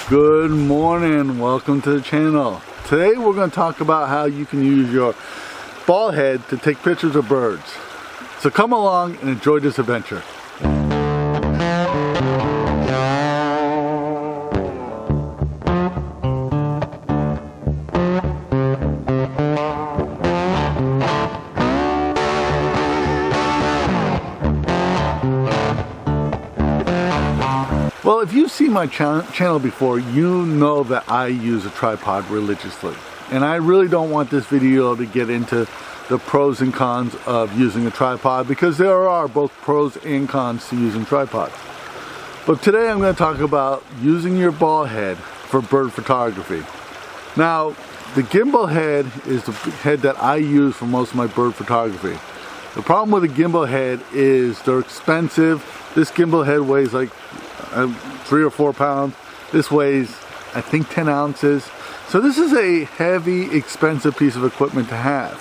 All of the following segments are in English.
Good morning, welcome to the channel. Today we're going to talk about how you can use your ball head to take pictures of birds. So come along and enjoy this adventure. Well, if you've seen my channel before, you know that I use a tripod religiously. And I really don't want this video to get into the pros and cons of using a tripod, because there are both pros and cons to using tripods. But today I'm going to talk about using your ball head for bird photography. Now, the gimbal head is the head that I use for most of my bird photography. The problem with a gimbal head is they're expensive. This gimbal head weighs like 3 or 4 pounds. This weighs, I think, 10 ounces. So this is a heavy, expensive piece of equipment to have.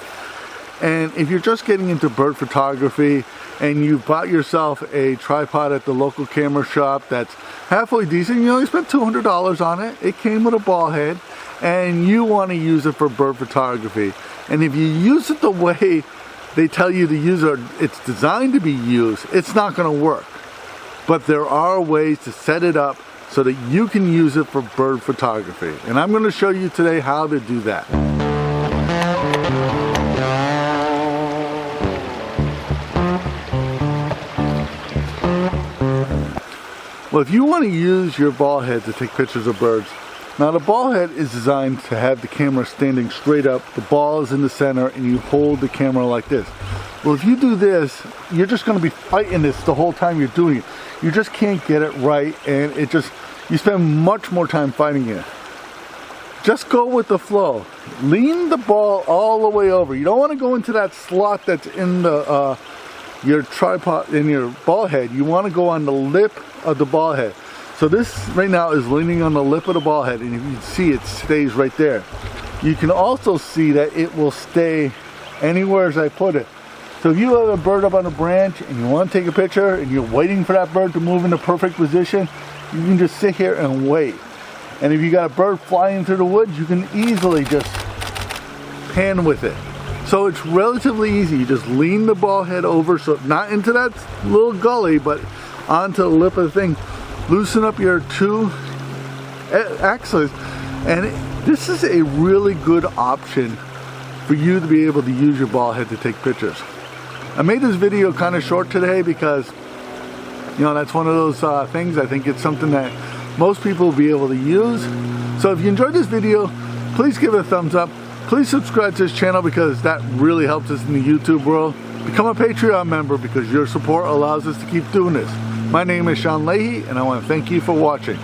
And if you're just getting into bird photography and you bought yourself a tripod at the local camera shop that's halfway decent, you only spent $200 on it. It came with a ball head, and you want to use it for bird photography. And if you use it the way they tell you to use it, it's designed to be used, it's not going to work. But there are ways to set it up so that you can use it for bird photography. And I'm going to show you today how to do that. Well, if you want to use your ball head to take pictures of birds, now the ball head is designed to have the camera standing straight up, the ball is in the center, and you hold the camera like this. Well, if you do this, you're just going to be fighting this the whole time you're doing it. You just can't get it right, and you spend much more time fighting it. Just go with the flow. Lean the ball all the way over. You don't want to go into that slot that's in the your tripod, in your ball head. You want to go on the lip of the ball head. So this right now is leaning on the lip of the ball head, and if you can see, it stays right there. You can also see that it will stay anywhere as I put it. So if you have a bird up on a branch and you want to take a picture and you're waiting for that bird to move into perfect position, you can just sit here and wait. And if you got a bird flying through the woods, you can easily just pan with it. So it's relatively easy. You just lean the ball head over, so not into that little gully, but onto the lip of the thing. Loosen up your two axes, and this is a really good option for you to be able to use your ball head to take pictures. I made this video kind of short today because, you know, that's one of those things. I think it's something that most people will be able to use. So if you enjoyed this video, please give it a thumbs up. Please subscribe to this channel, because that really helps us in the YouTube world. Become a Patreon member, because your support allows us to keep doing this. My name is Leahy, and I want to thank you for watching.